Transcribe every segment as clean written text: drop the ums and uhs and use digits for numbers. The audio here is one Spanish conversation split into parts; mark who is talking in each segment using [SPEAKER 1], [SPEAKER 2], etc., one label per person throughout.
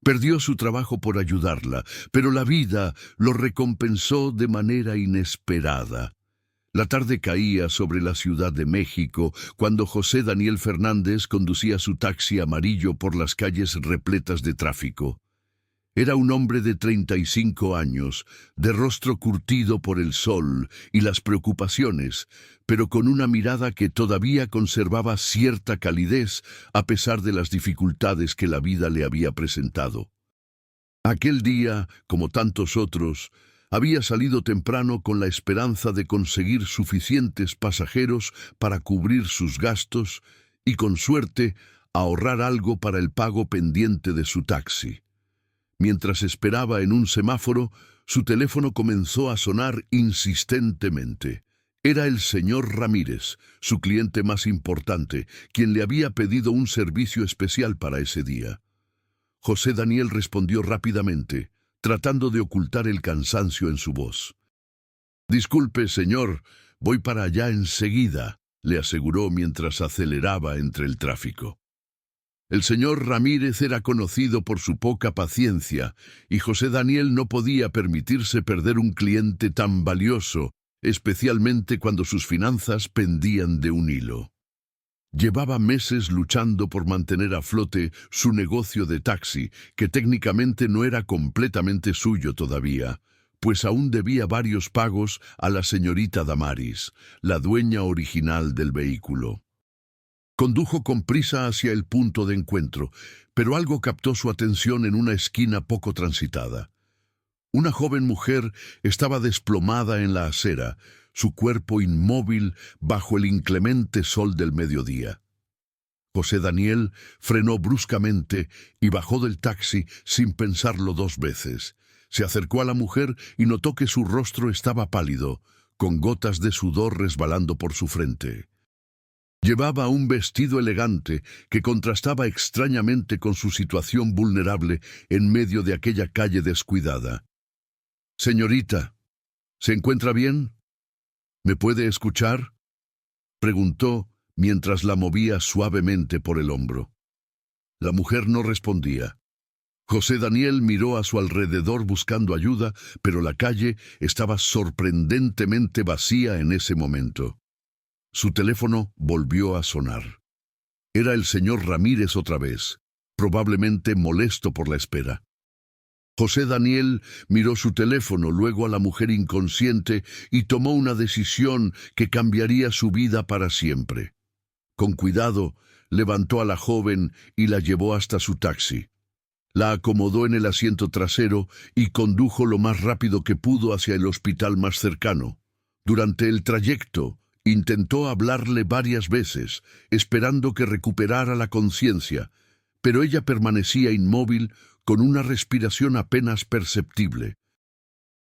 [SPEAKER 1] Perdió su trabajo por ayudarla, pero la vida lo recompensó de manera inesperada. La tarde caía sobre la Ciudad de México cuando José Daniel Fernández conducía su taxi amarillo por las calles repletas de tráfico. Era un hombre de 35 años, de rostro curtido por el sol y las preocupaciones, pero con una mirada que todavía conservaba cierta calidez a pesar de las dificultades que la vida le había presentado. Aquel día, como tantos otros, había salido temprano con la esperanza de conseguir suficientes pasajeros para cubrir sus gastos y, con suerte, ahorrar algo para el pago pendiente de su taxi. Mientras esperaba en un semáforo, su teléfono comenzó a sonar insistentemente. Era el señor Ramírez, su cliente más importante, quien le había pedido un servicio especial para ese día. José Daniel respondió rápidamente, tratando de ocultar el cansancio en su voz. «Disculpe, señor, voy para allá enseguida», le aseguró mientras aceleraba entre el tráfico. El señor Ramírez era conocido por su poca paciencia, y José Daniel no podía permitirse perder un cliente tan valioso, especialmente cuando sus finanzas pendían de un hilo. Llevaba meses luchando por mantener a flote su negocio de taxi, que técnicamente no era completamente suyo todavía, pues aún debía varios pagos a la señorita Damaris, la dueña original del vehículo. Condujo con prisa hacia el punto de encuentro, pero algo captó su atención en una esquina poco transitada. Una joven mujer estaba desplomada en la acera, su cuerpo inmóvil bajo el inclemente sol del mediodía. José Daniel frenó bruscamente y bajó del taxi sin pensarlo dos veces. Se acercó a la mujer y notó que su rostro estaba pálido, con gotas de sudor resbalando por su frente. Llevaba un vestido elegante que contrastaba extrañamente con su situación vulnerable en medio de aquella calle descuidada. «Señorita, ¿se encuentra bien? ¿Me puede escuchar?», preguntó mientras la movía suavemente por el hombro. La mujer no respondía. José Daniel miró a su alrededor buscando ayuda, pero la calle estaba sorprendentemente vacía en ese momento. Su teléfono volvió a sonar. Era el señor Ramírez otra vez, probablemente molesto por la espera. José Daniel miró su teléfono, luego a la mujer inconsciente y tomó una decisión que cambiaría su vida para siempre. Con cuidado, levantó a la joven y la llevó hasta su taxi. La acomodó en el asiento trasero y condujo lo más rápido que pudo hacia el hospital más cercano. Durante el trayecto, intentó hablarle varias veces, esperando que recuperara la conciencia, pero ella permanecía inmóvil con una respiración apenas perceptible.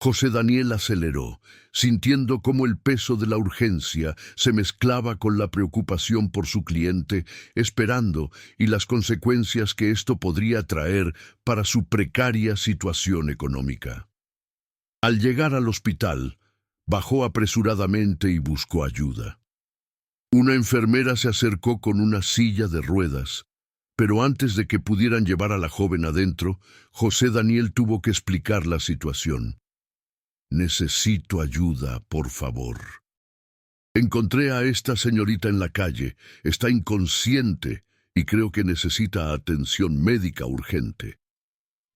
[SPEAKER 1] José Daniel aceleró, sintiendo cómo el peso de la urgencia se mezclaba con la preocupación por su cliente, esperando y las consecuencias que esto podría traer para su precaria situación económica. Al llegar al hospital, bajó apresuradamente y buscó ayuda. Una enfermera se acercó con una silla de ruedas, pero antes de que pudieran llevar a la joven adentro, José Daniel tuvo que explicar la situación. «Necesito ayuda, por favor. Encontré a esta señorita en la calle, está inconsciente y creo que necesita atención médica urgente».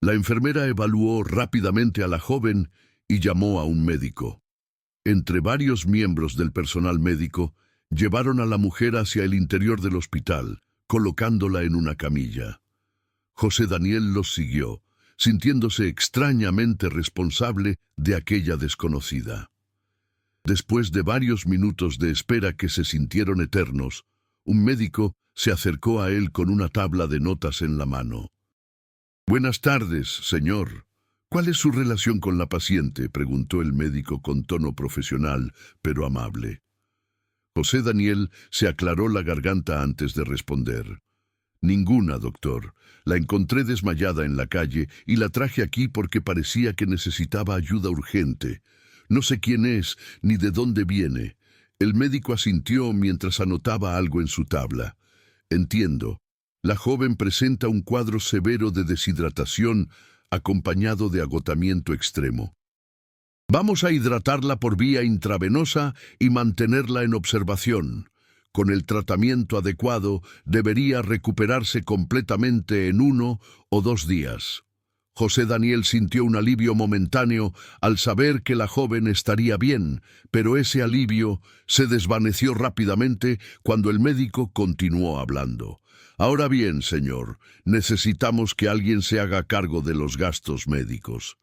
[SPEAKER 1] La enfermera evaluó rápidamente a la joven y llamó a un médico. Entre varios miembros del personal médico, llevaron a la mujer hacia el interior del hospital, colocándola en una camilla. José Daniel los siguió, sintiéndose extrañamente responsable de aquella desconocida. Después de varios minutos de espera que se sintieron eternos, un médico se acercó a él con una tabla de notas en la mano. «Buenas tardes, señor. ¿Cuál es su relación con la paciente?», preguntó el médico con tono profesional, pero amable. José Daniel se aclaró la garganta antes de responder. «Ninguna, doctor. La encontré desmayada en la calle y la traje aquí porque parecía que necesitaba ayuda urgente. No sé quién es ni de dónde viene». El médico asintió mientras anotaba algo en su tabla. «Entiendo. La joven presenta un cuadro severo de deshidratación acompañado de agotamiento extremo. Vamos a hidratarla por vía intravenosa y mantenerla en observación. Con el tratamiento adecuado, debería recuperarse completamente en 1 o 2 días. José Daniel sintió un alivio momentáneo al saber que la joven estaría bien, pero ese alivio se desvaneció rápidamente cuando el médico continuó hablando. Ahora bien, señor, necesitamos que alguien se haga cargo de los gastos médicos.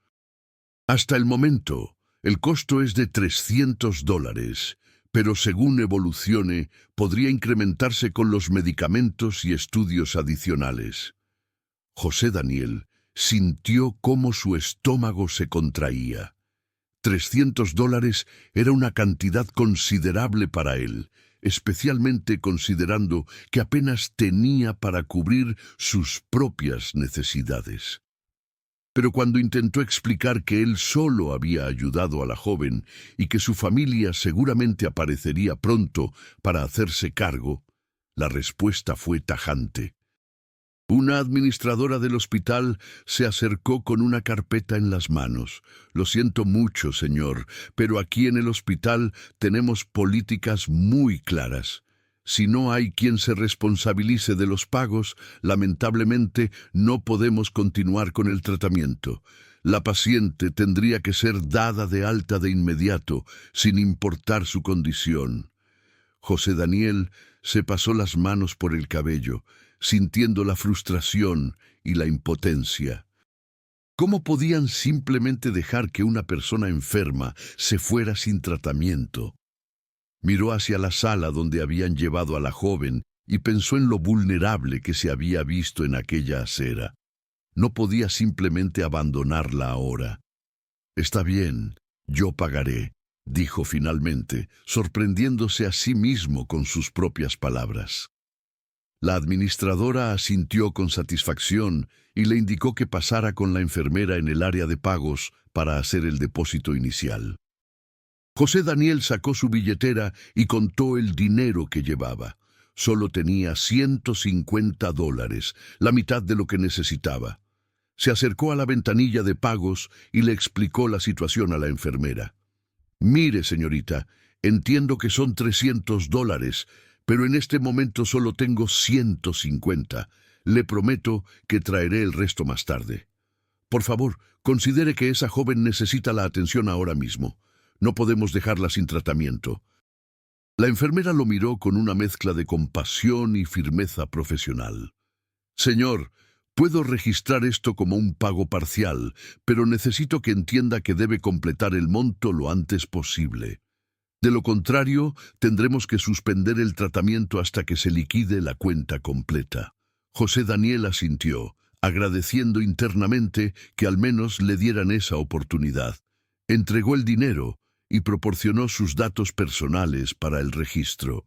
[SPEAKER 1] Hasta el momento, el costo es de $300, pero según evolucione, podría incrementarse con los medicamentos y estudios adicionales. José Daniel sintió cómo su estómago se contraía. $300 era una cantidad considerable para él, especialmente considerando que apenas tenía para cubrir sus propias necesidades. Pero cuando intentó explicar que él solo había ayudado a la joven y que su familia seguramente aparecería pronto para hacerse cargo, la respuesta fue tajante. Una administradora del hospital se acercó con una carpeta en las manos. Lo siento mucho, señor, pero aquí en el hospital tenemos políticas muy claras. Si no hay quien se responsabilice de los pagos, lamentablemente no podemos continuar con el tratamiento. La paciente tendría que ser dada de alta de inmediato, sin importar su condición. José Daniel se pasó las manos por el cabello, sintiendo la frustración y la impotencia. ¿Cómo podían simplemente dejar que una persona enferma se fuera sin tratamiento? Miró hacia la sala donde habían llevado a la joven y pensó en lo vulnerable que se había visto en aquella acera. No podía simplemente abandonarla ahora. Está bien, yo pagaré, dijo finalmente, sorprendiéndose a sí mismo con sus propias palabras. La administradora asintió con satisfacción y le indicó que pasara con la enfermera en el área de pagos para hacer el depósito inicial. José Daniel sacó su billetera y contó el dinero que llevaba. Solo tenía $150, la mitad de lo que necesitaba. Se acercó a la ventanilla de pagos y le explicó la situación a la enfermera. Mire, señorita, entiendo que son $300, pero en este momento solo tengo 150. Le prometo que traeré el resto más tarde. Por favor, considere que esa joven necesita la atención ahora mismo. No podemos dejarla sin tratamiento. La enfermera lo miró con una mezcla de compasión y firmeza profesional. Señor, puedo registrar esto como un pago parcial, pero necesito que entienda que debe completar el monto lo antes posible. De lo contrario, tendremos que suspender el tratamiento hasta que se liquide la cuenta completa. José Daniel asintió, agradeciendo internamente que al menos le dieran esa oportunidad. Entregó el dinero y proporcionó sus datos personales para el registro.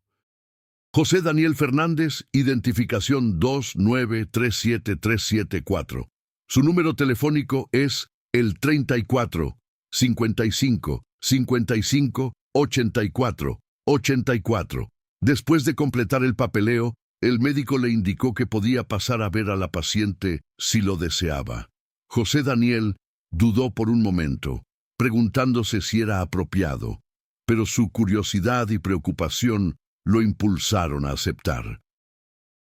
[SPEAKER 1] José Daniel Fernández, identificación 2937374. Su número telefónico es el 34 55 55 84 84. Después de completar el papeleo, el médico le indicó que podía pasar a ver a la paciente si lo deseaba. José Daniel dudó por un momento, preguntándose si era apropiado, pero su curiosidad y preocupación lo impulsaron a aceptar.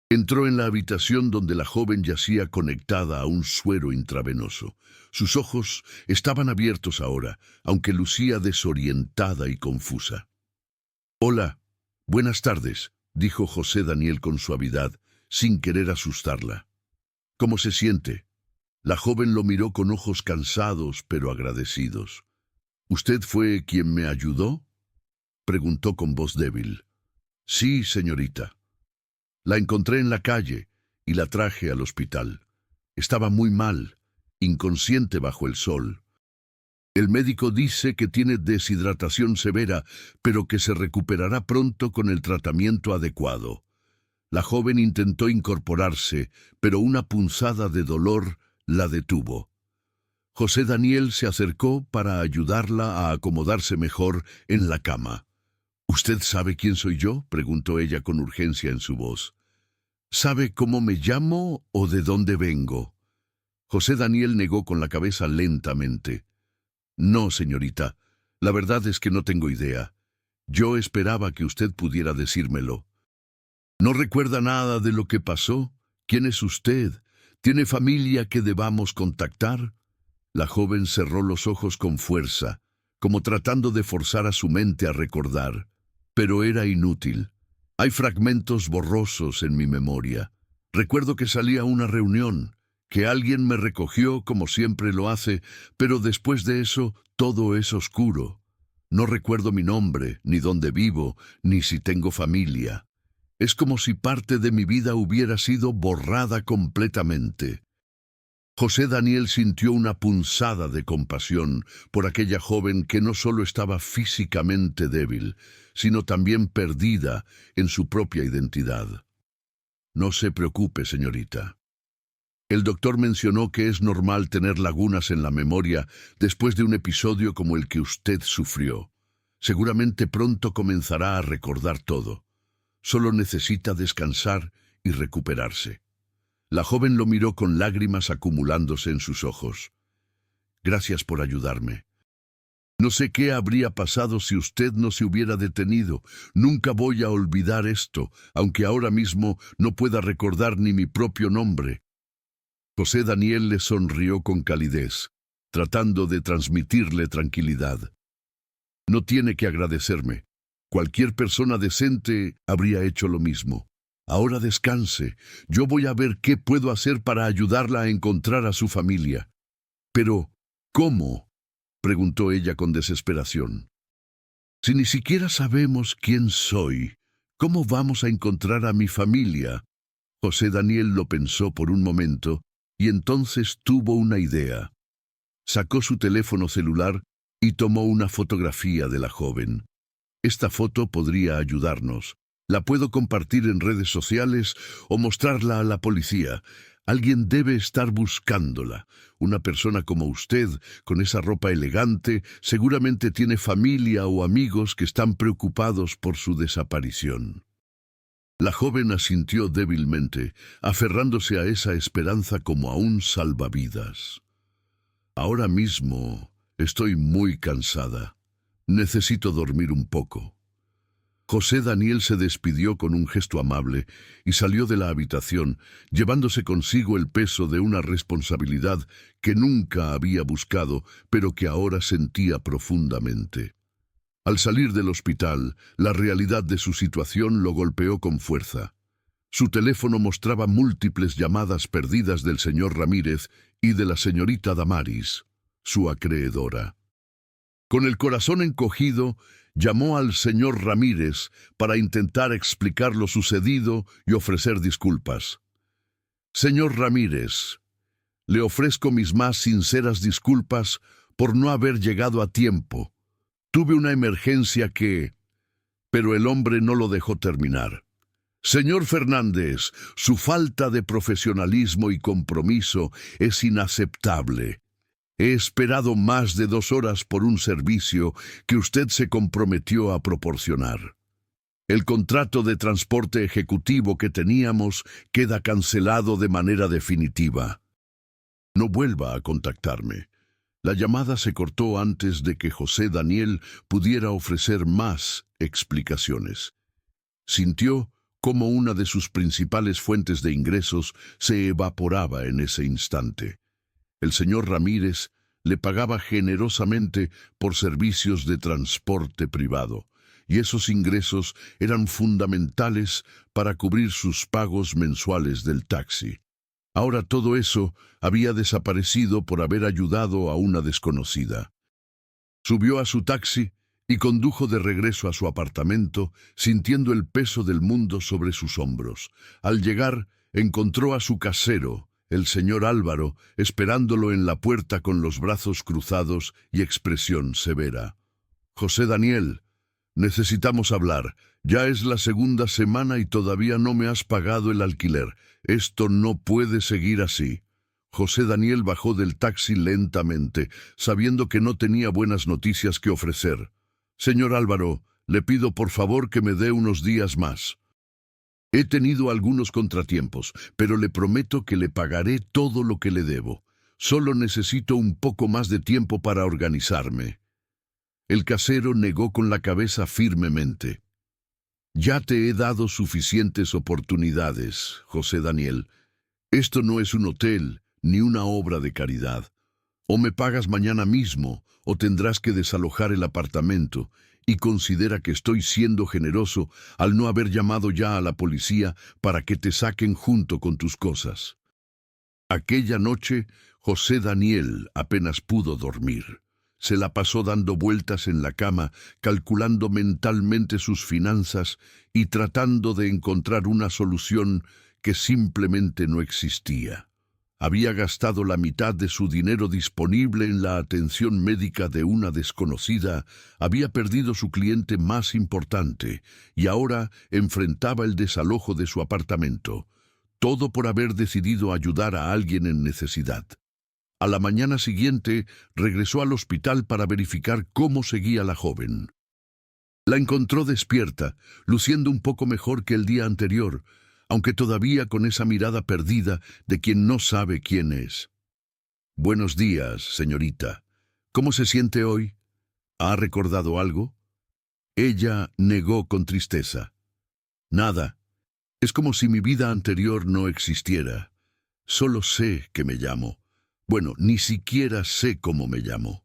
[SPEAKER 1] Entró en la habitación donde la joven yacía conectada a un suero intravenoso. Sus ojos estaban abiertos ahora, aunque lucía desorientada y confusa. «Hola, buenas tardes», dijo José Daniel con suavidad, sin querer asustarla. «¿Cómo se siente?» La joven lo miró con ojos cansados pero agradecidos. «¿Usted fue quien me ayudó?», preguntó con voz débil. «Sí, señorita. La encontré en la calle y la traje al hospital. Estaba muy mal, inconsciente bajo el sol. El médico dice que tiene deshidratación severa, pero que se recuperará pronto con el tratamiento adecuado». La joven intentó incorporarse, pero una punzada de dolor la detuvo. José Daniel se acercó para ayudarla a acomodarse mejor en la cama. «¿Usted sabe quién soy yo?», preguntó ella con urgencia en su voz. ¿Sabe cómo me llamo o de dónde vengo? José Daniel negó con la cabeza lentamente. No, señorita, la verdad es que no tengo idea. Yo esperaba que usted pudiera decírmelo. ¿No recuerda nada de lo que pasó? ¿Quién es usted? ¿Tiene familia que debamos contactar? La joven cerró los ojos con fuerza, como tratando de forzar a su mente a recordar. Pero era inútil. Hay fragmentos borrosos en mi memoria. Recuerdo que salí a una reunión, que alguien me recogió como siempre lo hace, pero después de eso todo es oscuro. No recuerdo mi nombre, ni dónde vivo, ni si tengo familia. Es como si parte de mi vida hubiera sido borrada completamente. José Daniel sintió una punzada de compasión por aquella joven que no solo estaba físicamente débil, sino también perdida en su propia identidad. No se preocupe, señorita. El doctor mencionó que es normal tener lagunas en la memoria después de un episodio como el que usted sufrió. Seguramente pronto comenzará a recordar todo. Solo necesita descansar y recuperarse. La joven lo miró con lágrimas acumulándose en sus ojos. Gracias por ayudarme. No sé qué habría pasado si usted no se hubiera detenido. Nunca voy a olvidar esto, aunque ahora mismo no pueda recordar ni mi propio nombre. José Daniel le sonrió con calidez, tratando de transmitirle tranquilidad. No tiene que agradecerme. Cualquier persona decente habría hecho lo mismo. Ahora descanse. Yo voy a ver qué puedo hacer para ayudarla a encontrar a su familia. Pero, ¿cómo?, preguntó ella con desesperación. Si ni siquiera sabemos quién soy, ¿cómo vamos a encontrar a mi familia? José Daniel lo pensó por un momento y entonces tuvo una idea. Sacó su teléfono celular y tomó una fotografía de la joven. Esta foto podría ayudarnos. La puedo compartir en redes sociales o mostrarla a la policía. Alguien debe estar buscándola. Una persona como usted, con esa ropa elegante, seguramente tiene familia o amigos que están preocupados por su desaparición. La joven asintió débilmente, aferrándose a esa esperanza como a un salvavidas. Ahora mismo estoy muy cansada. Necesito dormir un poco. José Daniel se despidió con un gesto amable y salió de la habitación, llevándose consigo el peso de una responsabilidad que nunca había buscado, pero que ahora sentía profundamente. Al salir del hospital, la realidad de su situación lo golpeó con fuerza. Su teléfono mostraba múltiples llamadas perdidas del señor Ramírez y de la señorita Damaris, su acreedora. Con el corazón encogido, llamó al señor Ramírez para intentar explicar lo sucedido y ofrecer disculpas. Señor Ramírez, le ofrezco mis más sinceras disculpas por no haber llegado a tiempo. Tuve una emergencia que... Pero el hombre no lo dejó terminar. Señor Fernández, su falta de profesionalismo y compromiso es inaceptable. He esperado más de 2 horas por un servicio que usted se comprometió a proporcionar. El contrato de transporte ejecutivo que teníamos queda cancelado de manera definitiva. No vuelva a contactarme. La llamada se cortó antes de que José Daniel pudiera ofrecer más explicaciones. Sintió cómo una de sus principales fuentes de ingresos se evaporaba en ese instante. El señor Ramírez le pagaba generosamente por servicios de transporte privado, y esos ingresos eran fundamentales para cubrir sus pagos mensuales del taxi. Ahora todo eso había desaparecido por haber ayudado a una desconocida. Subió a su taxi y condujo de regreso a su apartamento, sintiendo el peso del mundo sobre sus hombros. Al llegar, encontró a su casero, el señor Álvaro, esperándolo en la puerta con los brazos cruzados y expresión severa. «José Daniel, necesitamos hablar. Ya es la 2ª semana y todavía no me has pagado el alquiler. Esto no puede seguir así». José Daniel bajó del taxi lentamente, sabiendo que no tenía buenas noticias que ofrecer. «Señor Álvaro, le pido por favor que me dé unos días más». He tenido algunos contratiempos, pero le prometo que le pagaré todo lo que le debo. Solo necesito un poco más de tiempo para organizarme. El casero negó con la cabeza firmemente. Ya te he dado suficientes oportunidades, José Daniel. Esto no es un hotel ni una obra de caridad. O me pagas mañana mismo, o tendrás que desalojar el apartamento, y considera que estoy siendo generoso al no haber llamado ya a la policía para que te saquen junto con tus cosas. Aquella noche, José Daniel apenas pudo dormir. Se la pasó dando vueltas en la cama, calculando mentalmente sus finanzas y tratando de encontrar una solución que simplemente no existía. Había gastado la mitad de su dinero disponible en la atención médica de una desconocida, había perdido su cliente más importante y ahora enfrentaba el desalojo de su apartamento. Todo por haber decidido ayudar a alguien en necesidad. A la mañana siguiente regresó al hospital para verificar cómo seguía la joven. La encontró despierta, luciendo un poco mejor que el día anterior, aunque todavía con esa mirada perdida de quien no sabe quién es. «Buenos días, señorita. ¿Cómo se siente hoy? ¿Ha recordado algo?» Ella negó con tristeza. «Nada. Es como si mi vida anterior no existiera. Solo sé que me llamo. Bueno, ni siquiera sé cómo me llamo.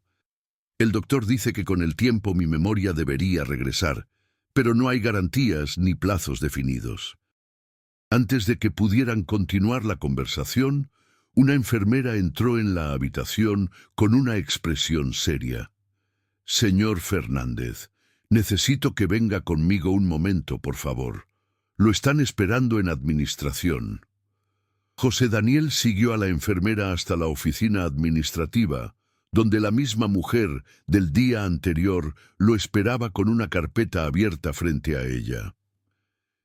[SPEAKER 1] El doctor dice que con el tiempo mi memoria debería regresar, pero no hay garantías ni plazos definidos». Antes de que pudieran continuar la conversación, una enfermera entró en la habitación con una expresión seria. «Señor Fernández, necesito que venga conmigo un momento, por favor. Lo están esperando en administración». José Daniel siguió a la enfermera hasta la oficina administrativa, donde la misma mujer del día anterior lo esperaba con una carpeta abierta frente a ella.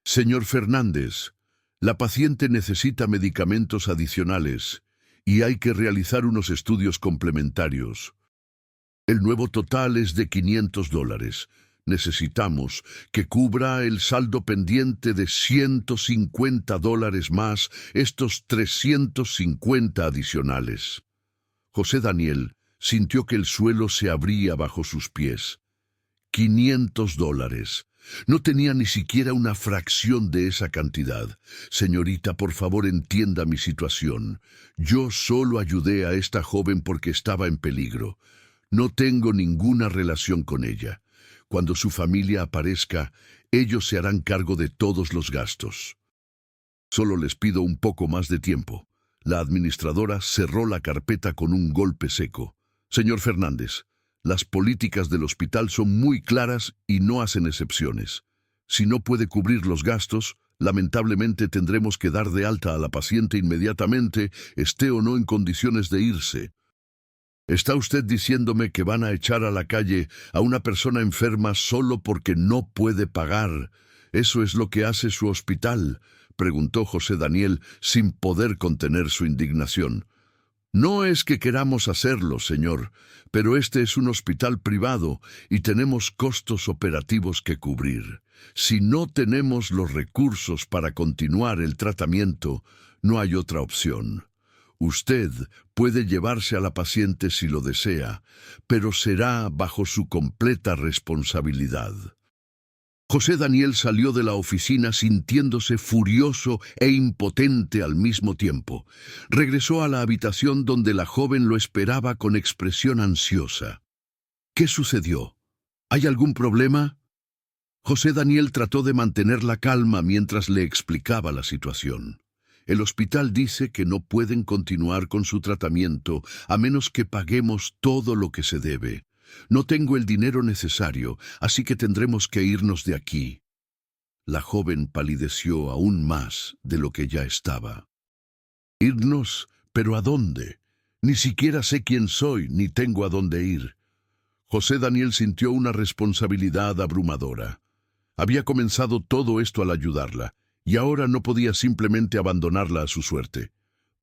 [SPEAKER 1] «Señor Fernández, la paciente necesita medicamentos adicionales y hay que realizar unos estudios complementarios. El nuevo total es de $500. Necesitamos que cubra el saldo pendiente de $150 más estos 350 adicionales». José Daniel sintió que el suelo se abría bajo sus pies. $500. No tenía ni siquiera una fracción de esa cantidad. «Señorita, por favor, entienda mi situación. Yo solo ayudé a esta joven porque estaba en peligro. No tengo ninguna relación con ella. Cuando su familia aparezca, ellos se harán cargo de todos los gastos. Solo les pido un poco más de tiempo». La administradora cerró la carpeta con un golpe seco. «Señor Fernández, las políticas del hospital son muy claras y no hacen excepciones. Si no puede cubrir los gastos, lamentablemente tendremos que dar de alta a la paciente inmediatamente, esté o no en condiciones de irse». «¿Está usted diciéndome que van a echar a la calle a una persona enferma solo porque no puede pagar? ¿Eso es lo que hace su hospital?», preguntó José Daniel sin poder contener su indignación. «No es que queramos hacerlo, señor, pero este es un hospital privado y tenemos costos operativos que cubrir. Si no tenemos los recursos para continuar el tratamiento, no hay otra opción. Usted puede llevarse a la paciente si lo desea, pero será bajo su completa responsabilidad». José Daniel salió de la oficina sintiéndose furioso e impotente al mismo tiempo. Regresó a la habitación donde la joven lo esperaba con expresión ansiosa. «¿Qué sucedió? ¿Hay algún problema?». José Daniel trató de mantener la calma mientras le explicaba la situación. «El hospital dice que no pueden continuar con su tratamiento a menos que paguemos todo lo que se debe. No tengo el dinero necesario, así que tendremos que irnos de aquí». La joven palideció aún más de lo que ya estaba. «¿Irnos? ¿Pero a dónde? Ni siquiera sé quién soy, ni tengo a dónde ir». José Daniel sintió una responsabilidad abrumadora. Había comenzado todo esto al ayudarla, y ahora no podía simplemente abandonarla a su suerte.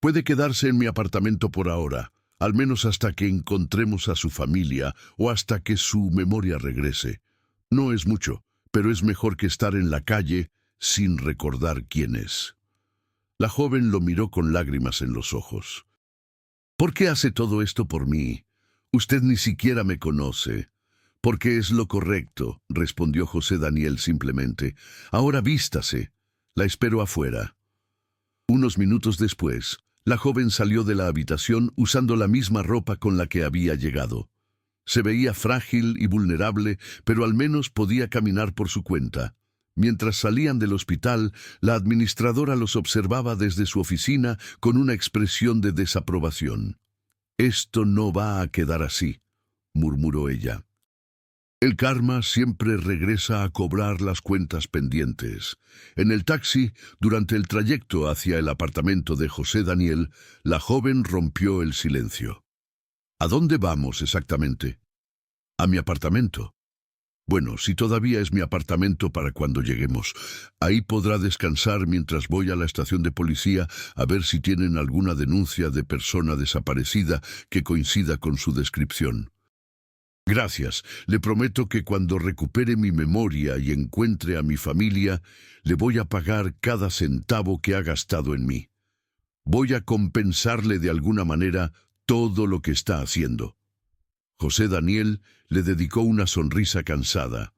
[SPEAKER 1] «Puede quedarse en mi apartamento por ahora, al menos hasta que encontremos a su familia o hasta que su memoria regrese. No es mucho, pero es mejor que estar en la calle sin recordar quién es. La joven lo miró con lágrimas en los ojos. ¿Por qué hace todo esto por mí? Usted ni siquiera me conoce. Porque es lo correcto, respondió José Daniel simplemente. Ahora vístase. La espero afuera. Unos minutos después, la joven salió de la habitación usando la misma ropa con la que había llegado. Se veía frágil y vulnerable, pero al menos podía caminar por su cuenta. Mientras salían del hospital, la administradora los observaba desde su oficina con una expresión de desaprobación. «Esto no va a quedar así», murmuró ella. «El karma siempre regresa a cobrar las cuentas pendientes». En el taxi, durante el trayecto hacia el apartamento de José Daniel, la joven rompió el silencio. «¿A dónde vamos exactamente?» «A mi apartamento». «Bueno, si todavía es mi apartamento para cuando lleguemos. Ahí podrá descansar mientras voy a la estación de policía a ver si tienen alguna denuncia de persona desaparecida que coincida con su descripción». «Gracias. Le prometo que cuando recupere mi memoria y encuentre a mi familia, le voy a pagar cada centavo que ha gastado en mí. Voy a compensarle de alguna manera todo lo que está haciendo». José Daniel le dedicó una sonrisa cansada.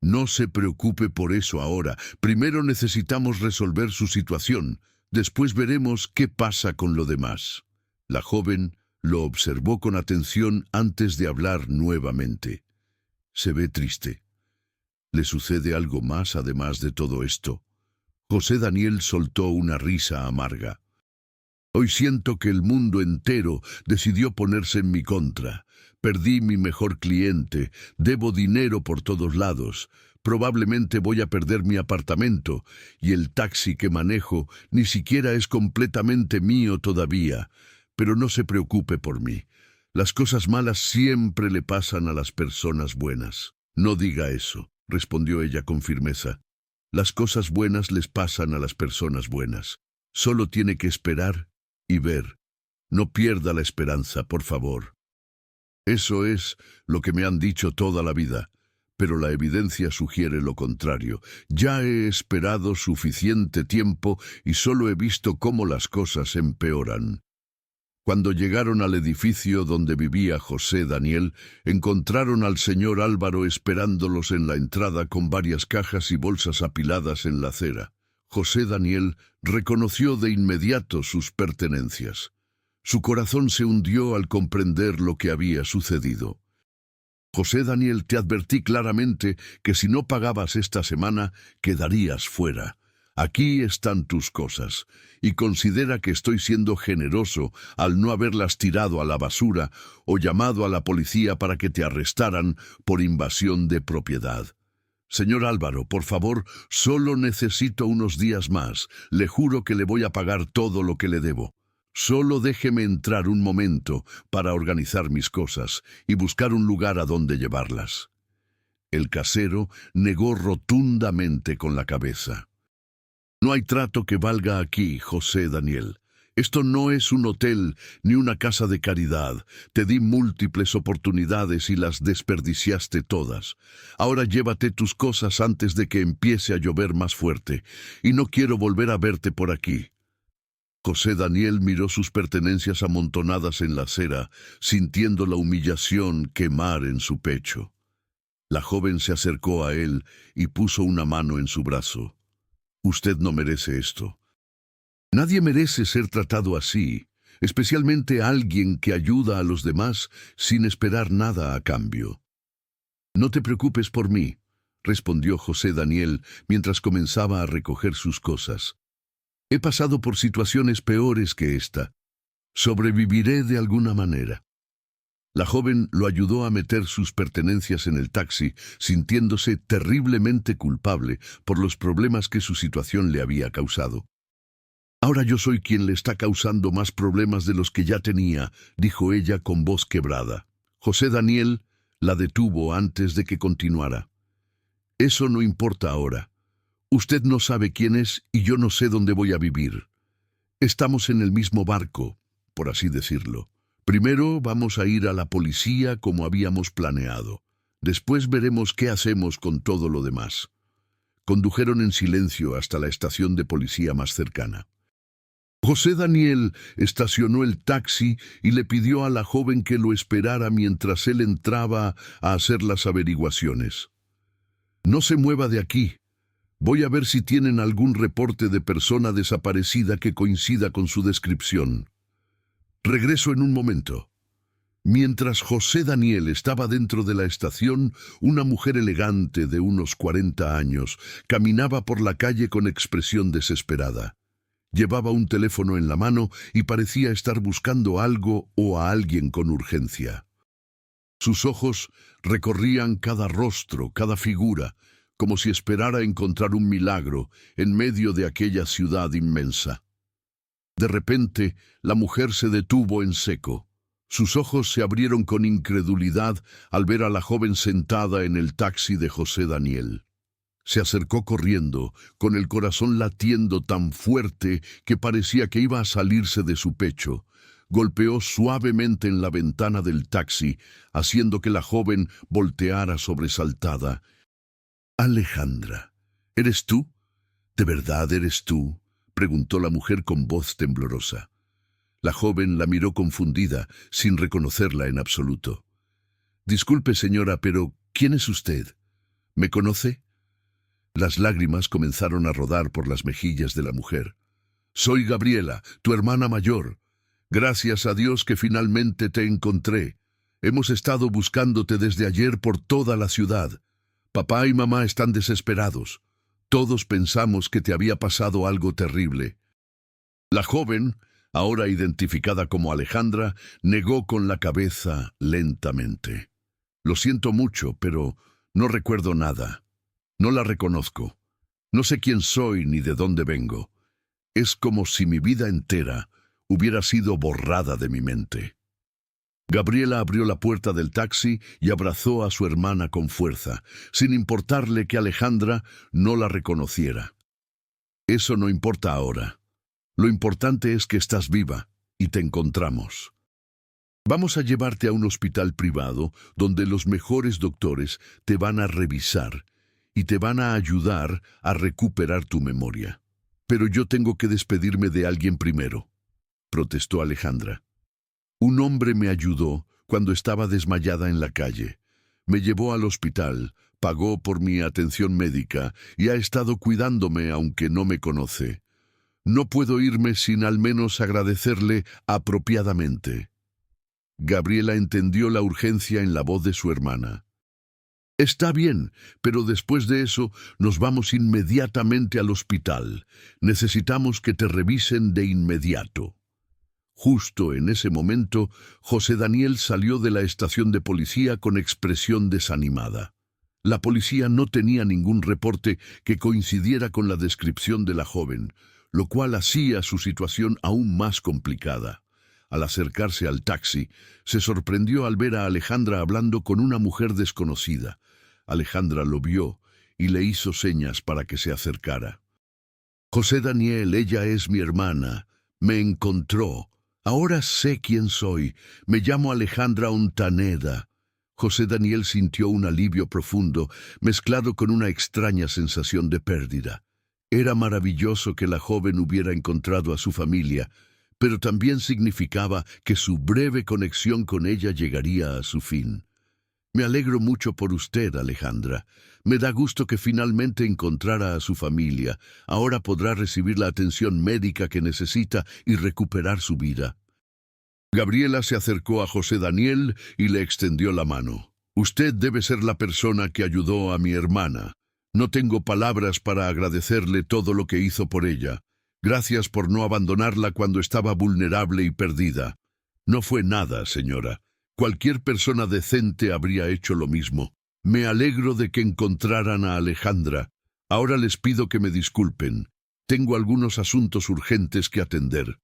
[SPEAKER 1] «No se preocupe por eso ahora. Primero necesitamos resolver su situación. Después veremos qué pasa con lo demás». La joven lo observó con atención antes de hablar nuevamente. «Se ve triste. ¿Le sucede algo más además de todo esto?» José Daniel soltó una risa amarga. «Hoy siento que el mundo entero decidió ponerse en mi contra. Perdí mi mejor cliente, debo dinero por todos lados, probablemente voy a perder mi apartamento y el taxi que manejo ni siquiera es completamente mío todavía. Pero no se preocupe por mí. Las cosas malas siempre le pasan a las personas buenas». «No diga eso», respondió ella con firmeza. «Las cosas buenas les pasan a las personas buenas. Solo tiene que esperar y ver. No pierda la esperanza, por favor». «Eso es lo que me han dicho toda la vida, pero la evidencia sugiere lo contrario. Ya he esperado suficiente tiempo y solo he visto cómo las cosas empeoran». Cuando llegaron al edificio donde vivía José Daniel, encontraron al señor Álvaro esperándolos en la entrada con varias cajas y bolsas apiladas en la acera. José Daniel reconoció de inmediato sus pertenencias. Su corazón se hundió al comprender lo que había sucedido. «José Daniel, te advertí claramente que si no pagabas esta semana, quedarías fuera. Aquí están tus cosas, y considera que estoy siendo generoso al no haberlas tirado a la basura o llamado a la policía para que te arrestaran por invasión de propiedad. Señor Álvaro, por favor, solo necesito unos días más. Le juro que le voy a pagar todo lo que le debo. Solo déjeme entrar un momento para organizar mis cosas y buscar un lugar a donde llevarlas». El casero negó rotundamente con la cabeza. «No hay trato que valga aquí, José Daniel. Esto no es un hotel ni una casa de caridad. Te di múltiples oportunidades y las desperdiciaste todas. Ahora llévate tus cosas antes de que empiece a llover más fuerte, y no quiero volver a verte por aquí». José Daniel miró sus pertenencias amontonadas en la acera, sintiendo la humillación quemar en su pecho. La joven se acercó a él y puso una mano en su brazo. «Usted no merece esto. Nadie merece ser tratado así, especialmente alguien que ayuda a los demás sin esperar nada a cambio». «No te preocupes por mí», respondió José Daniel mientras comenzaba a recoger sus cosas. «He pasado por situaciones peores que esta. Sobreviviré de alguna manera». La joven lo ayudó a meter sus pertenencias en el taxi, sintiéndose terriblemente culpable por los problemas que su situación le había causado. «Ahora yo soy quien le está causando más problemas de los que ya tenía», dijo ella con voz quebrada. José Daniel la detuvo antes de que continuara. «Eso no importa ahora. Usted no sabe quién es y yo no sé dónde voy a vivir. Estamos en el mismo barco, por así decirlo. Primero vamos a ir a la policía como habíamos planeado. Después veremos qué hacemos con todo lo demás. Condujeron en silencio hasta la estación de policía más cercana. José Daniel estacionó el taxi y le pidió a la joven que lo esperara mientras él entraba a hacer las averiguaciones. «No se mueva de aquí. Voy a ver si tienen algún reporte de persona desaparecida que coincida con su descripción. Regreso en un momento». Mientras José Daniel estaba dentro de la estación, una mujer elegante de unos 40 años caminaba por la calle con expresión desesperada. Llevaba un teléfono en la mano y parecía estar buscando algo o a alguien con urgencia. Sus ojos recorrían cada rostro, cada figura, como si esperara encontrar un milagro en medio de aquella ciudad inmensa. De repente, la mujer se detuvo en seco. Sus ojos se abrieron con incredulidad al ver a la joven sentada en el taxi de José Daniel. Se acercó corriendo, con el corazón latiendo tan fuerte que parecía que iba a salirse de su pecho. Golpeó suavemente en la ventana del taxi, haciendo que la joven volteara sobresaltada. «Alejandra, ¿eres tú? ¿De verdad eres tú?», preguntó la mujer con voz temblorosa. La joven la miró confundida, sin reconocerla en absoluto. «Disculpe, señora, pero ¿quién es usted? ¿Me conoce?». Las lágrimas comenzaron a rodar por las mejillas de la mujer. «Soy Gabriela, tu hermana mayor. Gracias a Dios que finalmente te encontré. Hemos estado buscándote desde ayer por toda la ciudad. Papá y mamá están desesperados. Todos pensamos que te había pasado algo terrible». La joven, ahora identificada como Alejandra, negó con la cabeza lentamente. «Lo siento mucho, pero no recuerdo nada. No la reconozco. No sé quién soy ni de dónde vengo. Es como si mi vida entera hubiera sido borrada de mi mente». Gabriela abrió la puerta del taxi y abrazó a su hermana con fuerza, sin importarle que Alejandra no la reconociera. «Eso no importa ahora. Lo importante es que estás viva y te encontramos. Vamos a llevarte a un hospital privado donde los mejores doctores te van a revisar y te van a ayudar a recuperar tu memoria. Pero yo tengo que despedirme de alguien primero», protestó Alejandra. «Un hombre me ayudó cuando estaba desmayada en la calle. Me llevó al hospital, pagó por mi atención médica y ha estado cuidándome aunque no me conoce. No puedo irme sin al menos agradecerle apropiadamente». Gabriela entendió la urgencia en la voz de su hermana. «Está bien, pero después de eso nos vamos inmediatamente al hospital. Necesitamos que te revisen de inmediato». Justo en ese momento, José Daniel salió de la estación de policía con expresión desanimada. La policía no tenía ningún reporte que coincidiera con la descripción de la joven, lo cual hacía su situación aún más complicada. Al acercarse al taxi, se sorprendió al ver a Alejandra hablando con una mujer desconocida. Alejandra lo vio y le hizo señas para que se acercara. «José Daniel, ella es mi hermana. Me encontró. Ahora sé quién soy. Me llamo Alejandra Ontaneda». José Daniel sintió un alivio profundo, mezclado con una extraña sensación de pérdida. Era maravilloso que la joven hubiera encontrado a su familia, pero también significaba que su breve conexión con ella llegaría a su fin. «Me alegro mucho por usted, Alejandra. Me da gusto que finalmente encontrara a su familia. Ahora podrá recibir la atención médica que necesita y recuperar su vida». Gabriela se acercó a José Daniel y le extendió la mano. «Usted debe ser la persona que ayudó a mi hermana. No tengo palabras para agradecerle todo lo que hizo por ella. Gracias por no abandonarla cuando estaba vulnerable y perdida». «No fue nada, señora. Cualquier persona decente habría hecho lo mismo. Me alegro de que encontraran a Alejandra. Ahora les pido que me disculpen. Tengo algunos asuntos urgentes que atender».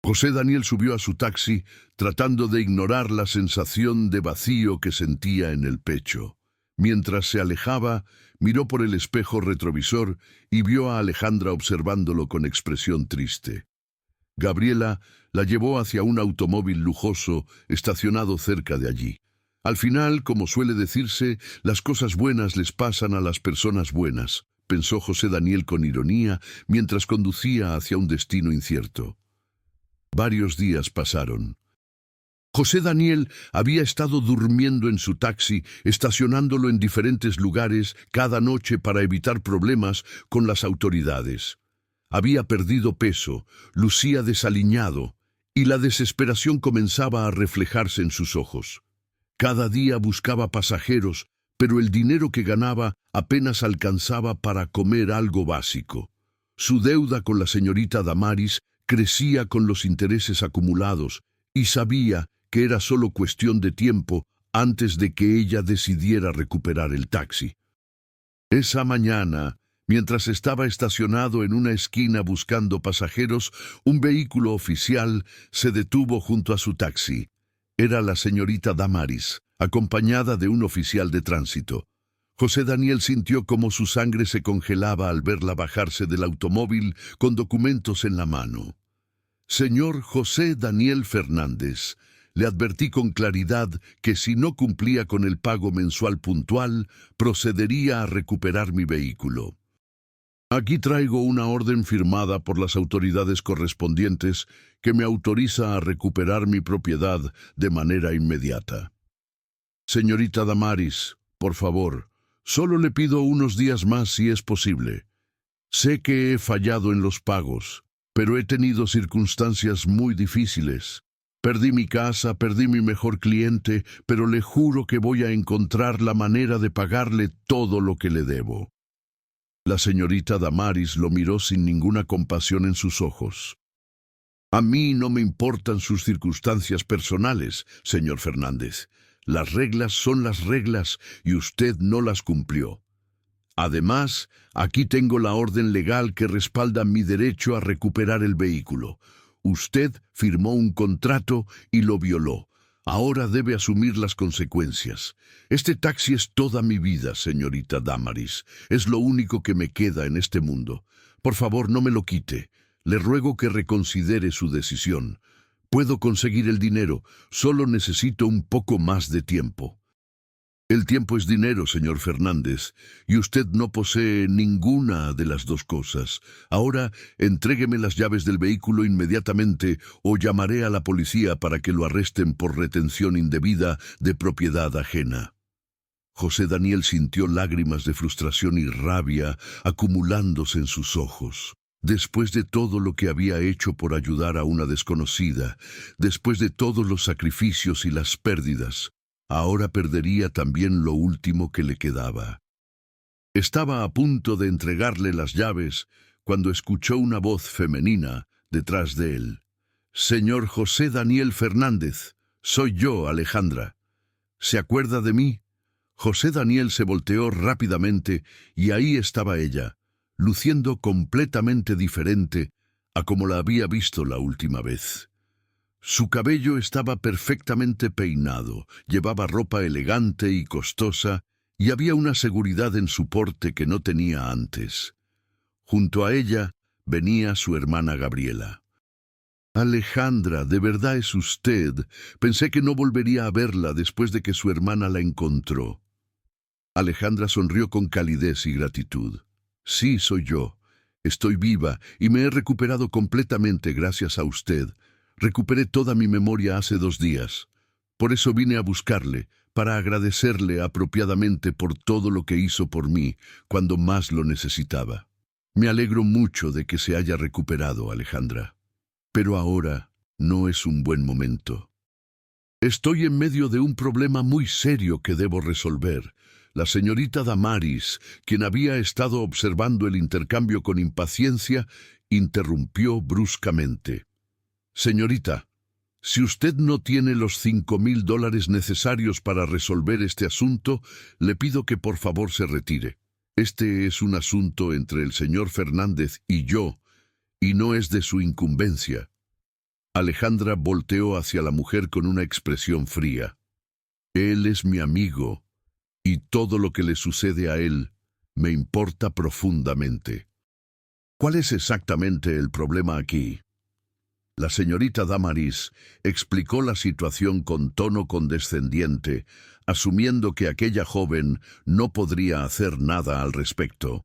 [SPEAKER 1] José Daniel subió a su taxi, tratando de ignorar la sensación de vacío que sentía en el pecho. Mientras se alejaba, miró por el espejo retrovisor y vio a Alejandra observándolo con expresión triste. Gabriela la llevó hacia un automóvil lujoso estacionado cerca de allí. Al final, como suele decirse, las cosas buenas les pasan a las personas buenas. pensó José Daniel con ironía mientras conducía hacia un destino incierto. Varios días pasaron. José Daniel había estado durmiendo en su taxi, estacionándolo en diferentes lugares cada noche para evitar problemas con las autoridades. Había perdido peso, lucía desaliñado, y la desesperación comenzaba a reflejarse en sus ojos. Cada día buscaba pasajeros, pero el dinero que ganaba apenas alcanzaba para comer algo básico. Su deuda con la señorita Damaris crecía con los intereses acumulados, y sabía que era solo cuestión de tiempo antes de que ella decidiera recuperar el taxi. Esa mañana, mientras estaba estacionado en una esquina buscando pasajeros, un vehículo oficial se detuvo junto a su taxi. Era la señorita Damaris, acompañada de un oficial de tránsito. José Daniel sintió como su sangre se congelaba al verla bajarse del automóvil con documentos en la mano. Señor José Daniel Fernández, le advertí con claridad que si no cumplía con el pago mensual puntual, procedería a recuperar mi vehículo. Aquí traigo una orden firmada por las autoridades correspondientes que me autoriza a recuperar mi propiedad de manera inmediata. Señorita Damaris, por favor, solo le pido unos días más si es posible. Sé que he fallado en los pagos, pero he tenido circunstancias muy difíciles. Perdí mi casa, perdí mi mejor cliente, pero le juro que voy a encontrar la manera de pagarle todo lo que le debo. La señorita Damaris lo miró sin ninguna compasión en sus ojos. A mí no me importan sus circunstancias personales, señor Fernández. Las reglas son las reglas y usted no las cumplió. Además, aquí tengo la orden legal que respalda mi derecho a recuperar el vehículo. Usted firmó un contrato y lo violó. Ahora debe asumir las consecuencias. Este taxi es toda mi vida, señorita Damaris. Es lo único que me queda en este mundo. Por favor, no me lo quite. Le ruego que reconsidere su decisión. Puedo conseguir el dinero, solo necesito un poco más de tiempo. El tiempo es dinero, señor Fernández, y usted no posee ninguna de las dos cosas. Ahora, entrégueme las llaves del vehículo inmediatamente o llamaré a la policía para que lo arresten por retención indebida de propiedad ajena. José Daniel sintió lágrimas de frustración y rabia acumulándose en sus ojos. Después de todo lo que había hecho por ayudar a una desconocida, después de todos los sacrificios y las pérdidas, ahora perdería también lo último que le quedaba. Estaba a punto de entregarle las llaves cuando escuchó una voz femenina detrás de él. «Señor José Daniel Fernández, soy yo, Alejandra. ¿Se acuerda de mí?» José Daniel se volteó rápidamente y ahí estaba ella, luciendo completamente diferente a como la había visto la última vez. Su cabello estaba perfectamente peinado, llevaba ropa elegante y costosa, y había una seguridad en su porte que no tenía antes. Junto a ella venía su hermana Gabriela. «Alejandra, ¿de verdad es usted? Pensé que no volvería a verla después de que su hermana la encontró». Alejandra sonrió con calidez y gratitud. «Sí, soy yo. Estoy viva y me he recuperado completamente gracias a usted. Recuperé toda mi memoria hace 2 días. Por eso vine a buscarle, para agradecerle apropiadamente por todo lo que hizo por mí cuando más lo necesitaba. Me alegro mucho de que se haya recuperado, Alejandra. Pero ahora no es un buen momento. Estoy en medio de un problema muy serio que debo resolver. La señorita Damaris, quien había estado observando el intercambio con impaciencia, interrumpió bruscamente. «Señorita, si usted no tiene los $5,000 necesarios para resolver este asunto, le pido que por favor se retire. Este es un asunto entre el señor Fernández y yo, y no es de su incumbencia». Alejandra volteó hacia la mujer con una expresión fría. «Él es mi amigo, y todo lo que le sucede a él me importa profundamente». «¿Cuál es exactamente el problema aquí?» La señorita Damaris explicó la situación con tono condescendiente, asumiendo que aquella joven no podría hacer nada al respecto.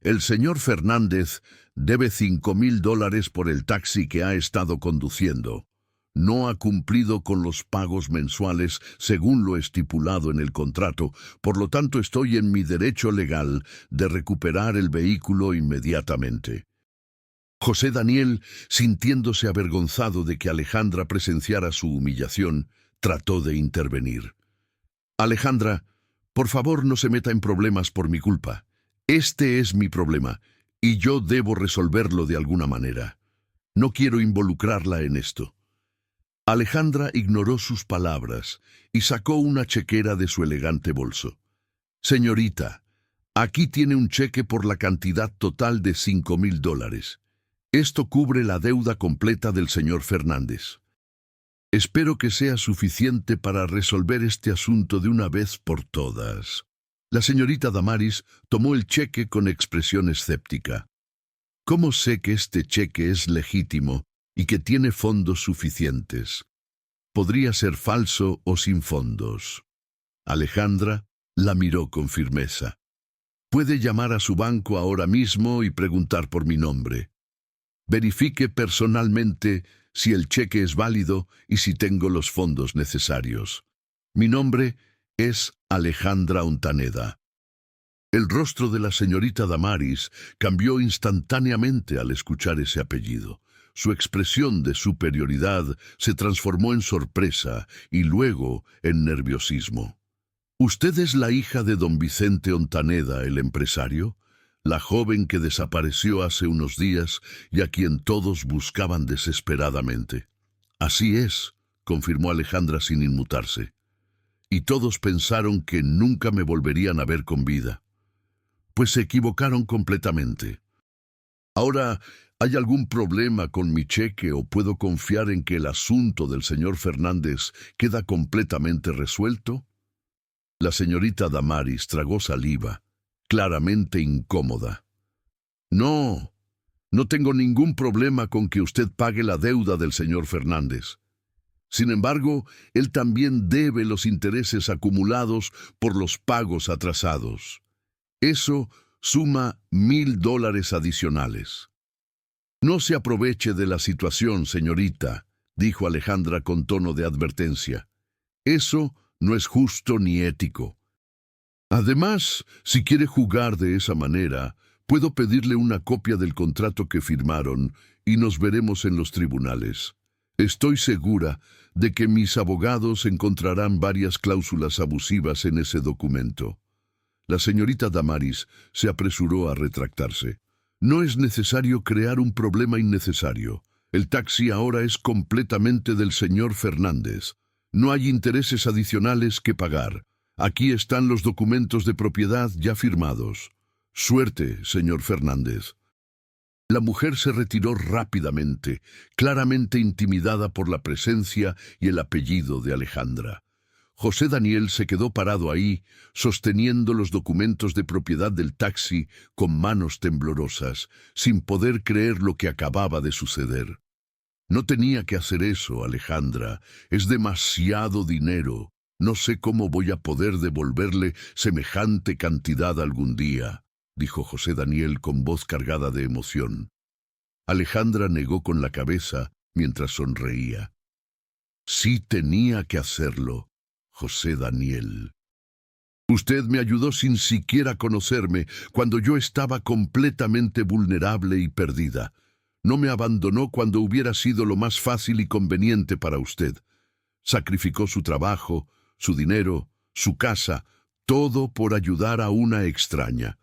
[SPEAKER 1] El señor Fernández debe $5,000 por el taxi que ha estado conduciendo. No ha cumplido con los pagos mensuales según lo estipulado en el contrato, por lo tanto estoy en mi derecho legal de recuperar el vehículo inmediatamente. José Daniel, sintiéndose avergonzado de que Alejandra presenciara su humillación, trató de intervenir. Alejandra, por favor no se meta en problemas por mi culpa. Este es mi problema, y yo debo resolverlo de alguna manera. No quiero involucrarla en esto. Alejandra ignoró sus palabras y sacó una chequera de su elegante bolso. Señorita, aquí tiene un cheque por la cantidad total de $5,000. Esto cubre la deuda completa del señor Fernández. Espero que sea suficiente para resolver este asunto de una vez por todas. La señorita Damaris tomó el cheque con expresión escéptica. ¿Cómo sé que este cheque es legítimo y que tiene fondos suficientes? Podría ser falso o sin fondos. Alejandra la miró con firmeza. Puede llamar a su banco ahora mismo y preguntar por mi nombre. Verifique personalmente si el cheque es válido y si tengo los fondos necesarios. Mi nombre es Alejandra Ontaneda. El rostro de la señorita Damaris cambió instantáneamente al escuchar ese apellido. Su expresión de superioridad se transformó en sorpresa y luego en nerviosismo. ¿Usted es la hija de don Vicente Ontaneda, el empresario? La joven que desapareció hace unos días y a quien todos buscaban desesperadamente. Así es, confirmó Alejandra sin inmutarse. Y todos pensaron que nunca me volverían a ver con vida. Pues se equivocaron completamente. Ahora, ¿hay algún problema con mi cheque o puedo confiar en que el asunto del señor Fernández queda completamente resuelto? La señorita Damaris tragó saliva, claramente incómoda. No tengo ningún problema con que usted pague la deuda del señor Fernández. Sin embargo, él también debe los intereses acumulados por los pagos atrasados. Eso suma $1,000 adicionales. No se aproveche de la situación, señorita, dijo Alejandra con tono de advertencia. Eso no es justo ni ético. Además, si quiere jugar de esa manera, puedo pedirle una copia del contrato que firmaron y nos veremos en los tribunales. Estoy segura de que mis abogados encontrarán varias cláusulas abusivas en ese documento. La señorita Damaris se apresuró a retractarse. No es necesario crear un problema innecesario. El taxi ahora es completamente del señor Fernández. No hay intereses adicionales que pagar. Aquí están los documentos de propiedad ya firmados. Suerte, señor Fernández. La mujer se retiró rápidamente, claramente intimidada por la presencia y el apellido de Alejandra. José Daniel se quedó parado ahí, sosteniendo los documentos de propiedad del taxi con manos temblorosas, sin poder creer lo que acababa de suceder. No tenía que hacer eso, Alejandra. Es demasiado dinero. No sé cómo voy a poder devolverle semejante cantidad algún día, dijo José Daniel con voz cargada de emoción. Alejandra negó con la cabeza mientras sonreía. Sí tenía que hacerlo, José Daniel. Usted me ayudó sin siquiera conocerme cuando yo estaba completamente vulnerable y perdida. No me abandonó cuando hubiera sido lo más fácil y conveniente para usted. Sacrificó su trabajo, su dinero, su casa, todo por ayudar a una extraña.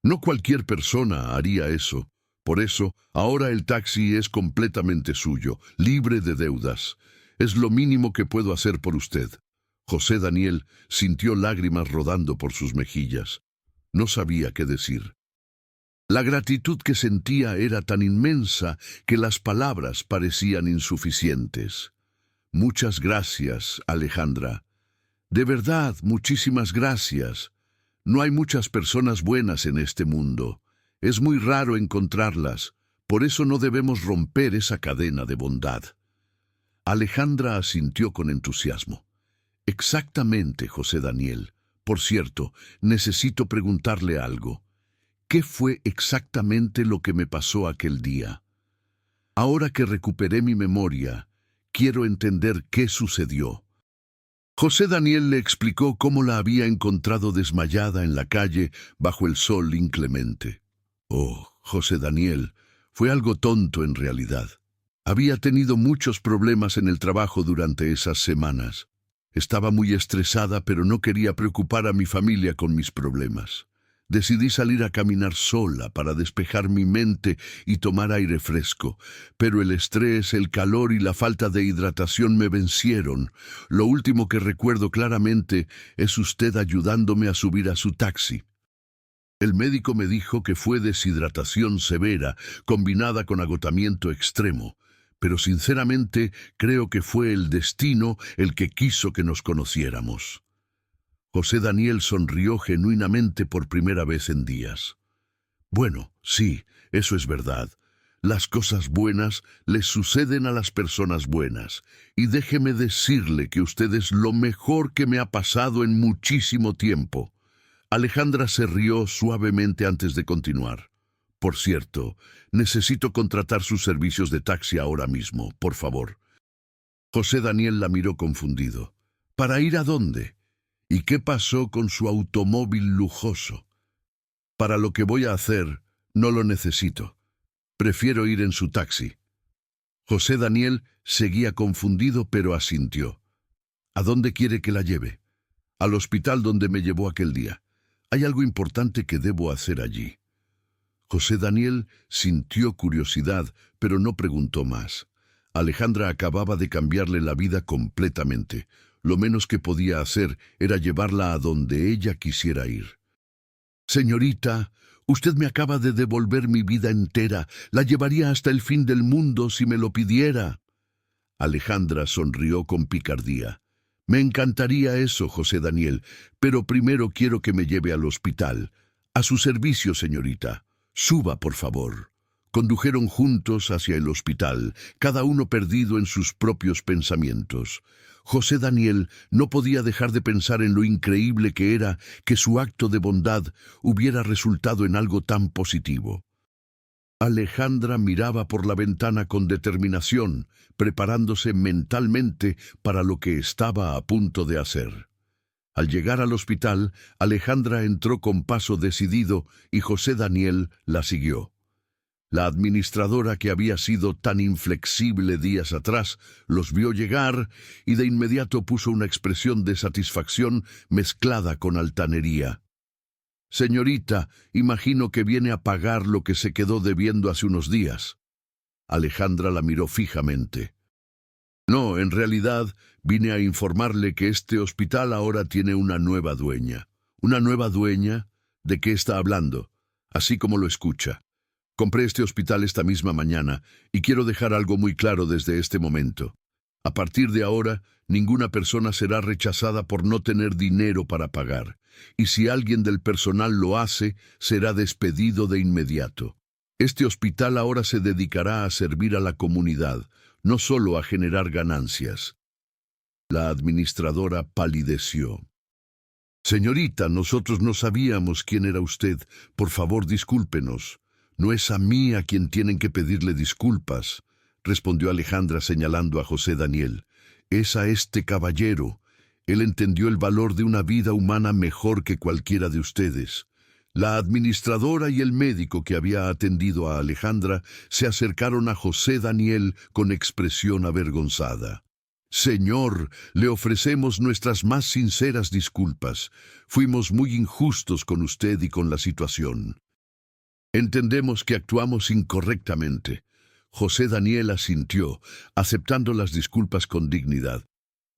[SPEAKER 1] No cualquier persona haría eso. Por eso, ahora el taxi es completamente suyo, libre de deudas. Es lo mínimo que puedo hacer por usted. José Daniel sintió lágrimas rodando por sus mejillas. No sabía qué decir. La gratitud que sentía era tan inmensa que las palabras parecían insuficientes. Muchas gracias, Alejandra. De verdad, muchísimas gracias. No hay muchas personas buenas en este mundo. Es muy raro encontrarlas. Por eso no debemos romper esa cadena de bondad. Alejandra asintió con entusiasmo. Exactamente, José Daniel. Por cierto, necesito preguntarle algo. ¿Qué fue exactamente lo que me pasó aquel día? Ahora que recuperé mi memoria, quiero entender qué sucedió. José Daniel le explicó cómo la había encontrado desmayada en la calle bajo el sol inclemente. Oh, José Daniel, fue algo tonto en realidad. Había tenido muchos problemas en el trabajo durante esas semanas. Estaba muy estresada, pero no quería preocupar a mi familia con mis problemas. Decidí salir a caminar sola para despejar mi mente y tomar aire fresco, pero el estrés, el calor y la falta de hidratación me vencieron. Lo último que recuerdo claramente es usted ayudándome a subir a su taxi. El médico me dijo que fue deshidratación severa, combinada con agotamiento extremo, pero sinceramente creo que fue el destino el que quiso que nos conociéramos. José Daniel sonrió genuinamente por primera vez en días. Bueno, sí, eso es verdad. Las cosas buenas les suceden a las personas buenas, y déjeme decirle que usted es lo mejor que me ha pasado en muchísimo tiempo. Alejandra se rió suavemente antes de continuar. Por cierto, necesito contratar sus servicios de taxi ahora mismo, por favor. José Daniel la miró confundido. ¿Para ir a dónde? ¿Y qué pasó con su automóvil lujoso? Para lo que voy a hacer, no lo necesito. Prefiero ir en su taxi. José Daniel seguía confundido, pero asintió. ¿A dónde quiere que la lleve? Al hospital donde me llevó aquel día. Hay algo importante que debo hacer allí. José Daniel sintió curiosidad, pero no preguntó más. Alejandra acababa de cambiarle la vida completamente. Lo menos que podía hacer era llevarla a donde ella quisiera ir. Señorita, usted me acaba de devolver mi vida entera. La llevaría hasta el fin del mundo si me lo pidiera. Alejandra sonrió con picardía. Me encantaría eso, José Daniel, pero primero quiero que me lleve al hospital. A su servicio, señorita. Suba, por favor. Condujeron juntos hacia el hospital, cada uno perdido en sus propios pensamientos. José Daniel no podía dejar de pensar en lo increíble que era que su acto de bondad hubiera resultado en algo tan positivo. Alejandra miraba por la ventana con determinación, preparándose mentalmente para lo que estaba a punto de hacer. Al llegar al hospital, Alejandra entró con paso decidido y José Daniel la siguió. La administradora, que había sido tan inflexible días atrás, los vio llegar y de inmediato puso una expresión de satisfacción mezclada con altanería. Señorita, imagino que viene a pagar lo que se quedó debiendo hace unos días. Alejandra la miró fijamente. No, en realidad vine a informarle que este hospital ahora tiene una nueva dueña. ¿Una nueva dueña? ¿De qué está hablando? Así como lo escucha. Compré este hospital esta misma mañana y quiero dejar algo muy claro desde este momento. A partir de ahora, ninguna persona será rechazada por no tener dinero para pagar, y si alguien del personal lo hace, será despedido de inmediato. Este hospital ahora se dedicará a servir a la comunidad, no solo a generar ganancias. La administradora palideció. Señorita, nosotros no sabíamos quién era usted. Por favor, discúlpenos. No es a mí a quien tienen que pedirle disculpas, respondió Alejandra señalando a José Daniel. Es a este caballero. Él entendió el valor de una vida humana mejor que cualquiera de ustedes. La administradora y el médico que había atendido a Alejandra se acercaron a José Daniel con expresión avergonzada. Señor, le ofrecemos nuestras más sinceras disculpas. Fuimos muy injustos con usted y con la situación. Entendemos que actuamos incorrectamente. José Daniel asintió, aceptando las disculpas con dignidad.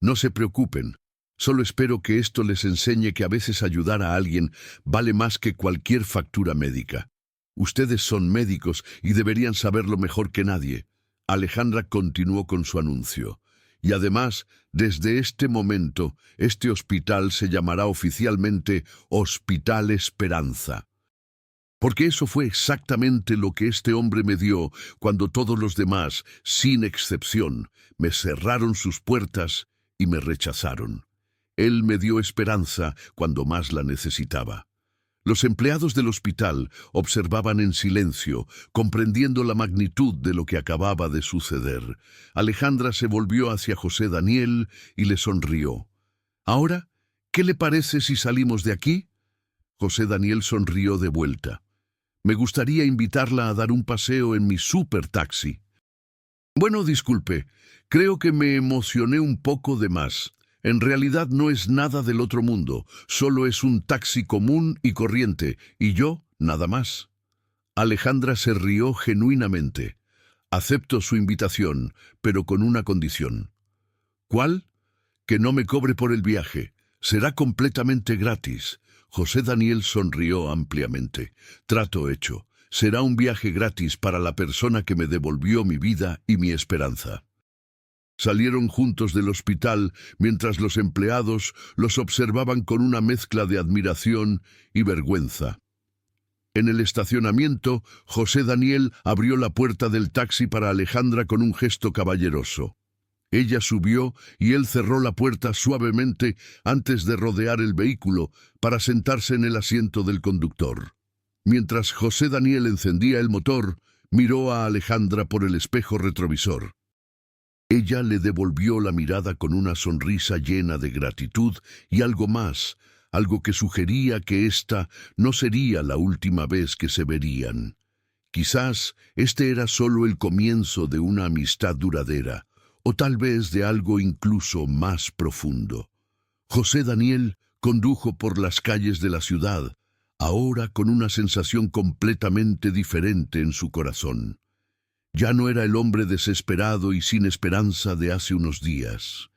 [SPEAKER 1] No se preocupen. Solo espero que esto les enseñe que a veces ayudar a alguien vale más que cualquier factura médica. Ustedes son médicos y deberían saberlo mejor que nadie. Alejandra continuó con su anuncio. Y además, desde este momento, este hospital se llamará oficialmente Hospital Esperanza. Porque eso fue exactamente lo que este hombre me dio cuando todos los demás, sin excepción, me cerraron sus puertas y me rechazaron. Él me dio esperanza cuando más la necesitaba. Los empleados del hospital observaban en silencio, comprendiendo la magnitud de lo que acababa de suceder. Alejandra se volvió hacia José Daniel y le sonrió. «Ahora, ¿qué le parece si salimos de aquí?» José Daniel sonrió de vuelta. «Me gustaría invitarla a dar un paseo en mi super taxi». «Bueno, disculpe, creo que me emocioné un poco de más. En realidad no es nada del otro mundo, solo es un taxi común y corriente, y yo, nada más». Alejandra se rió genuinamente. «Acepto su invitación, pero con una condición». «¿Cuál?» «Que no me cobre por el viaje. Será completamente gratis». José Daniel sonrió ampliamente. «Trato hecho. Será un viaje gratis para la persona que me devolvió mi vida y mi esperanza». Salieron juntos del hospital mientras los empleados los observaban con una mezcla de admiración y vergüenza. En el estacionamiento, José Daniel abrió la puerta del taxi para Alejandra con un gesto caballeroso. Ella subió y él cerró la puerta suavemente antes de rodear el vehículo para sentarse en el asiento del conductor. Mientras José Daniel encendía el motor, miró a Alejandra por el espejo retrovisor. Ella le devolvió la mirada con una sonrisa llena de gratitud y algo más, algo que sugería que esta no sería la última vez que se verían. Quizás este era solo el comienzo de una amistad duradera, o tal vez de algo incluso más profundo. José Daniel condujo por las calles de la ciudad, ahora con una sensación completamente diferente en su corazón. Ya no era el hombre desesperado y sin esperanza de hace unos días.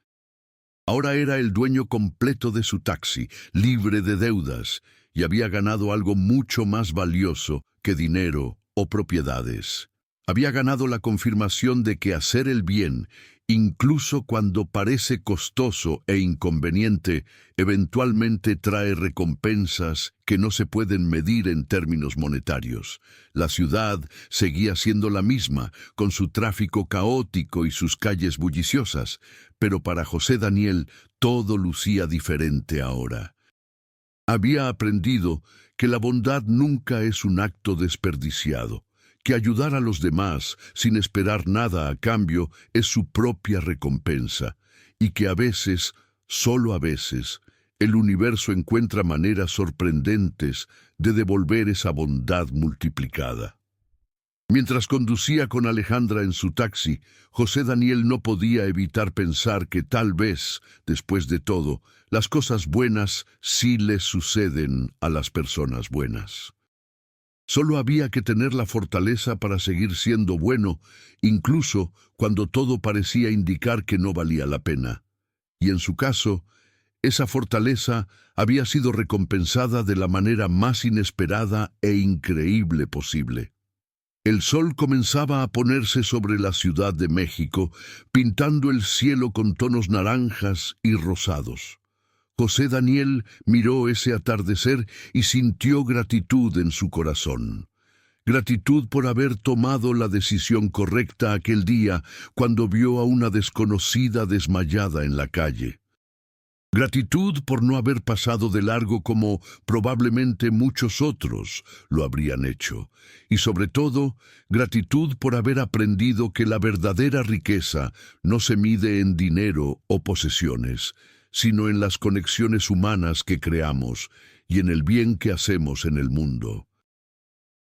[SPEAKER 1] Ahora era el dueño completo de su taxi, libre de deudas, y había ganado algo mucho más valioso que dinero o propiedades. Había ganado la confirmación de que hacer el bien, incluso cuando parece costoso e inconveniente, eventualmente trae recompensas que no se pueden medir en términos monetarios. La ciudad seguía siendo la misma, con su tráfico caótico y sus calles bulliciosas, pero para José Daniel todo lucía diferente ahora. Había aprendido que la bondad nunca es un acto desperdiciado, que ayudar a los demás sin esperar nada a cambio es su propia recompensa, y que a veces, solo a veces, el universo encuentra maneras sorprendentes de devolver esa bondad multiplicada. Mientras conducía con Alejandra en su taxi, José Daniel no podía evitar pensar que tal vez, después de todo, las cosas buenas sí les suceden a las personas buenas. Solo había que tener la fortaleza para seguir siendo bueno, incluso cuando todo parecía indicar que no valía la pena. Y en su caso, esa fortaleza había sido recompensada de la manera más inesperada e increíble posible. El sol comenzaba a ponerse sobre la Ciudad de México, pintando el cielo con tonos naranjas y rosados. José Daniel miró ese atardecer y sintió gratitud en su corazón. Gratitud por haber tomado la decisión correcta aquel día cuando vio a una desconocida desmayada en la calle. Gratitud por no haber pasado de largo como probablemente muchos otros lo habrían hecho. Y sobre todo, gratitud por haber aprendido que la verdadera riqueza no se mide en dinero o posesiones, sino en las conexiones humanas que creamos y en el bien que hacemos en el mundo.